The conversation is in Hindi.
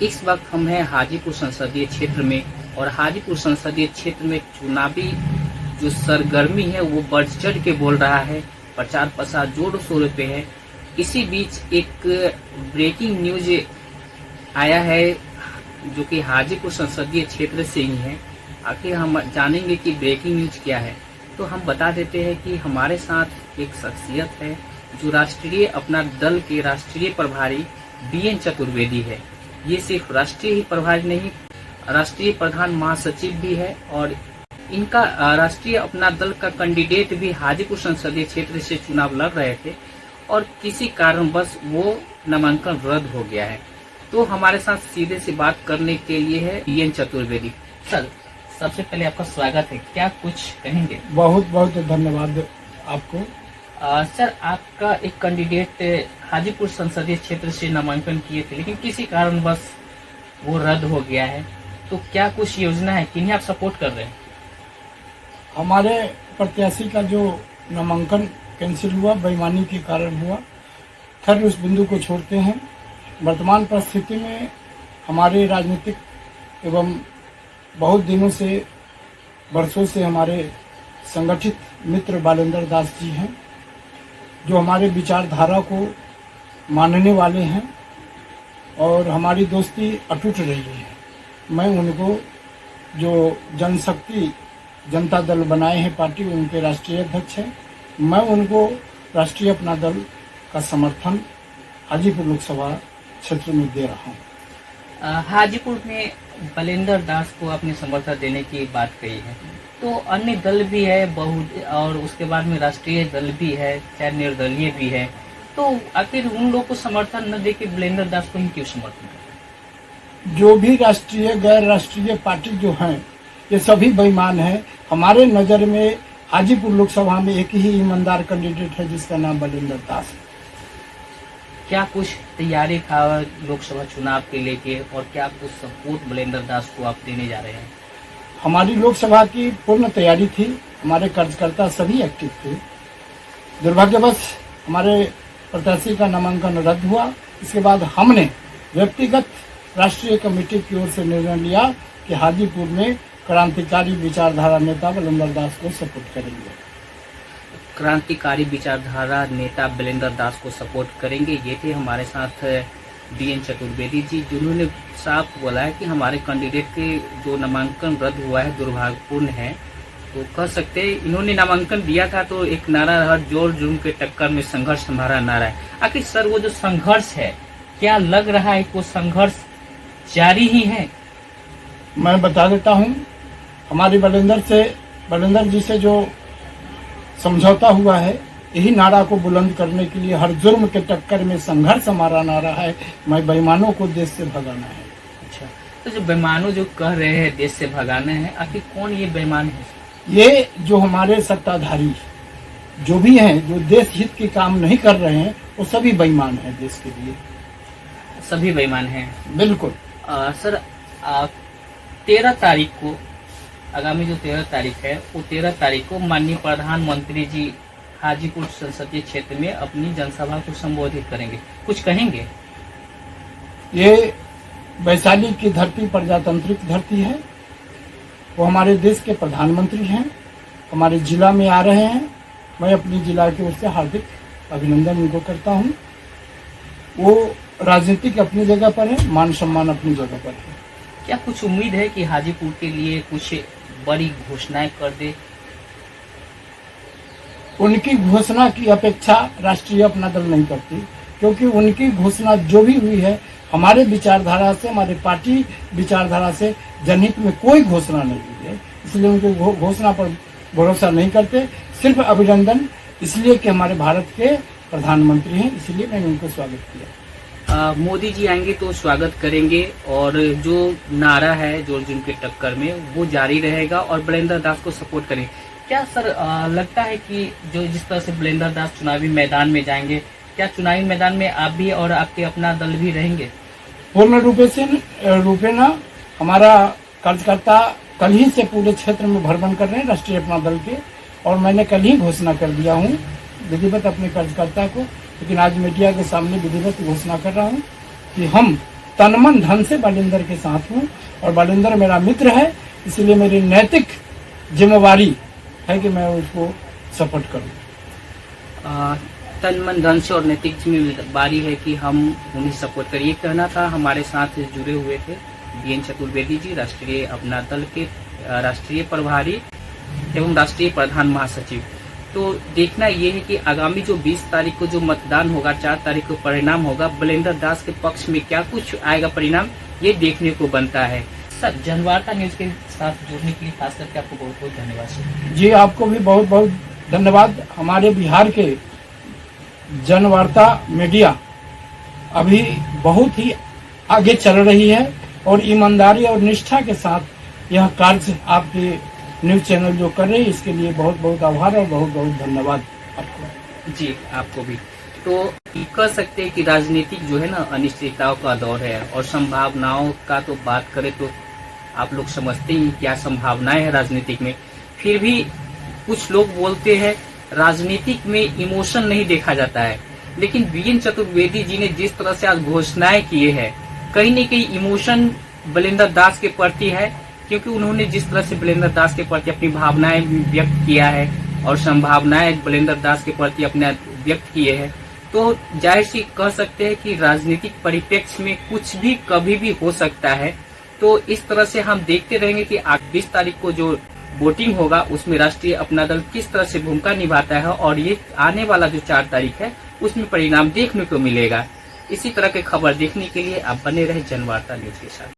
इस वक्त हम हैं हाजीपुर संसदीय क्षेत्र में और हाजीपुर संसदीय क्षेत्र में चुनावी जो सरगर्मी है वो बढ़ चढ़ के बोल रहा है। प्रचार प्रसार जोरों शोरों पे है। इसी बीच एक ब्रेकिंग न्यूज आया है जो कि हाजीपुर संसदीय क्षेत्र से ही है। आखिर हम जानेंगे कि ब्रेकिंग न्यूज क्या है। तो हम बता देते हैं कि हमारे साथ एक शख्सियत है जो राष्ट्रीय अपना दल के राष्ट्रीय प्रभारी बीएन चतुर्वेदी है। ये सिर्फ राष्ट्रीय ही प्रभारी नहीं, राष्ट्रीय प्रधान महासचिव भी है और इनका राष्ट्रीय अपना दल का कैंडिडेट भी हाजीपुर संसदीय क्षेत्र से चुनाव लड़ रहे थे और किसी कारणवश वो नामांकन रद्द हो गया है। तो हमारे साथ सीधे से बात करने के लिए है बीएन चतुर्वेदी। सर, सबसे पहले आपका स्वागत है, क्या कुछ कहेंगे? बहुत बहुत धन्यवाद आपको। सर, आपका एक कैंडिडेट हाजीपुर संसदीय क्षेत्र से नामांकन किए थे लेकिन किसी कारणवश वो रद्द हो गया है। तो क्या कुछ योजना है, किन्हें आप सपोर्ट कर रहे हैं? हमारे प्रत्याशी का जो नामांकन कैंसिल हुआ बेईमानी के कारण हुआ, खैर उस बिंदु को छोड़ते हैं। वर्तमान परिस्थिति में हमारे राजनीतिक एवं बहुत दिनों से वर्षों से हमारे संगठित मित्र बालेंद्र दास जी हैं जो हमारे विचारधारा को मानने वाले हैं और हमारी दोस्ती अटूट रही है। मैं उनको जो जनशक्ति जनता दल बनाए हैं पार्टी, उनके राष्ट्रीय अध्यक्ष हैं, मैं उनको राष्ट्रीय अपना दल का समर्थन हाजीपुर लोकसभा क्षेत्र में दे रहा हूँ। हाजीपुर में बालेंद्र दास को अपने समर्थन देने की बात कही है, तो अन्य दल भी है बहुत और उसके बाद में राष्ट्रीय दल भी है, चाहे निर्दलीय भी है, तो आखिर उन लोगों को समर्थन न देके बालेंद्र दास को ही क्यों समर्थन करते हैं? जो भी राष्ट्रीय गैर राष्ट्रीय पार्टी जो हैं ये सभी बेईमान हैं। हमारे नज़र में हाजीपुर लोकसभा में एक ही ईमानदार कैंडिडेट है जिसका नाम बालेंद्र दास है। क्या कुछ तैयारी था लोकसभा चुनाव के लेके और क्या कुछ सपोर्ट बालेंद्र दास को आप देने जा रहे हैं? हमारी लोकसभा की पूर्ण तैयारी थी, हमारे कार्यकर्ता सभी एक्टिव थे। दुर्भाग्यवश हमारे प्रत्याशी का नामांकन रद्द हुआ। इसके बाद हमने व्यक्तिगत राष्ट्रीय कमेटी की ओर से निर्णय लिया कि हाजीपुर में क्रांतिकारी विचारधारा नेता बालेंद्र दास को सपोर्ट करेंगे। क्रांतिकारी विचारधारा नेता बालेंद्र दास को सपोर्ट करेंगे, ये थे हमारे साथ बीएन चतुर्वेदी जी, जिन्होंने साफ बोला है कि हमारे कैंडिडेट के जो नामांकन रद्द हुआ है दुर्भाग्यपूर्ण है। तो कह सकते हैं इन्होंने नामांकन दिया था तो एक नारा रहा, जोर जुर्म के टक्कर में संघर्ष हमारा नारा है। आखिर सर वो जो संघर्ष है, क्या लग रहा है कि वो संघर्ष जारी ही है? मैं बता देता हूँ, हमारी बालेंद्र जी से जो समझौता हुआ है, यही नारा को बुलंद करने के लिए हर जुर्म के टक्कर में संघर्ष हमारा नारा है। मैं बेईमानों को देश से भगाना है। अच्छा, तो जो बेईमानों जो कह रहे हैं देश से भगाना है, आखिर कौन ये बेईमान है? ये जो हमारे सत्ताधारी जो भी हैं, जो देश हित के काम नहीं कर रहे हैं, वो सभी बेईमान हैं। देश के लिए सभी बेईमान हैं। बिल्कुल। सर, 13 तारीख को, आगामी जो 13 तारीख है, वो 13 तारीख को माननीय प्रधानमंत्री जी हाजीपुर संसदीय क्षेत्र में अपनी जनसभा को संबोधित करेंगे, कुछ कहेंगे? ये वैशाली की धरती प्रजातांत्रिक धरती है। वो हमारे देश के प्रधानमंत्री हैं, हमारे जिला में आ रहे हैं। मैं अपनी जिला की ओर से हार्दिक अभिनंदन उनको करता हूँ। वो राजनीतिक अपनी जगह पर है, मान सम्मान अपनी जगह पर है। क्या कुछ उम्मीद है कि हाजीपुर के लिए कुछ बड़ी घोषणाएं कर दे? उनकी घोषणा की अपेक्षा राष्ट्रीय अपना दल नहीं करती, क्योंकि उनकी घोषणा जो भी हुई है हमारे विचारधारा से, हमारे पार्टी विचारधारा से जनहित में कोई घोषणा नहीं हुई है। इसलिए उनकी घोषणा पर भरोसा नहीं करते। सिर्फ अभिनंदन इसलिए कि हमारे भारत के प्रधानमंत्री हैं, इसलिए मैंने उनको स्वागत किया। मोदी जी आएंगे तो स्वागत करेंगे और जो नारा है जोर जुर्म के टक्कर में वो जारी रहेगा और बालेंद्र दास को सपोर्ट करेंगे। क्या सर लगता है कि जो जिस तरह से बालेंद्र दास चुनावी मैदान में जाएंगे, क्या चुनावी मैदान में आप भी और आपके अपना दल भी रहेंगे? पूर्ण रूपे न हमारा कार्यकर्ता कल ही से पूरे क्षेत्र में भ्रमण कर रहे हैं राष्ट्रीय अपना दल के, और मैंने कल ही घोषणा कर दिया हूँ विधिवत अपने कार्यकर्ता को, लेकिन आज मीडिया के सामने विधिवत घोषणा कर रहा हूँ कि हम तन मन धन से बालिंदर के साथ हूँ और बालिंदर मेरा मित्र है, इसलिए मेरी नैतिक जिम्मेवारी है कि मैं उसको सपोर्ट करूँ। तन मन धन से और नैतिक जिम्मेवारी है कि हम उन्हें सपोर्ट करें, ये कहना था। हमारे साथ जुड़े हुए थे बीएन चतुर्वेदी जी, राष्ट्रीय अपना दल के राष्ट्रीय प्रभारी एवं राष्ट्रीय प्रधान महासचिव। तो देखना ये है कि आगामी जो 20 तारीख को जो मतदान होगा, 4 तारीख को परिणाम होगा, बलिंदर दास के पक्ष में क्या कुछ आएगा परिणाम, ये देखने को बनता है। सर, जनवार्ता न्यूज के साथ जुड़ने के लिए खास करके आपको बहुत बहुत धन्यवाद सर। जी, आपको भी बहुत बहुत धन्यवाद। हमारे बिहार के जनवार्ता मीडिया अभी बहुत ही आगे चल रही है और ईमानदारी और निष्ठा के साथ यह कार्य आपके न्यूज चैनल जो कर रहे हैं, इसके लिए बहुत बहुत आभार और बहुत बहुत धन्यवाद आपको। जी, आपको भी। तो कह सकते हैं कि राजनीतिक जो है ना, अनिश्चितताओं का दौर है और संभावनाओं का तो बात करें तो आप लोग समझते ही क्या संभावनाएं हैं राजनीतिक में। फिर भी कुछ लोग बोलते हैं राजनीतिक में इमोशन नहीं देखा जाता है, लेकिन बीएन चतुर्वेदी जी ने जिस तरह से आज घोषणाएं किए हैं, कहीं न कहीं इमोशन बलिंदर दास के प्रति है, क्योंकि उन्होंने जिस तरह से बलिंदर दास के प्रति अपनी भावनाएं व्यक्त किया है और संभावनाएं बलिंदर दास के प्रति अपने व्यक्त किए हैं, तो जाहिर सी कह सकते हैं कि राजनीतिक परिप्रेक्ष्य में कुछ भी कभी भी हो सकता है। तो इस तरह से हम देखते रहेंगे कि 20 तारीख को जो वोटिंग होगा उसमें राष्ट्रीय अपना दल किस तरह से भूमिका निभाता है और ये आने वाला जो 4 तारीख है उसमें परिणाम देखने को मिलेगा। इसी तरह के खबर देखने के लिए आप बने रहे जनवार्ता न्यूज के साथ।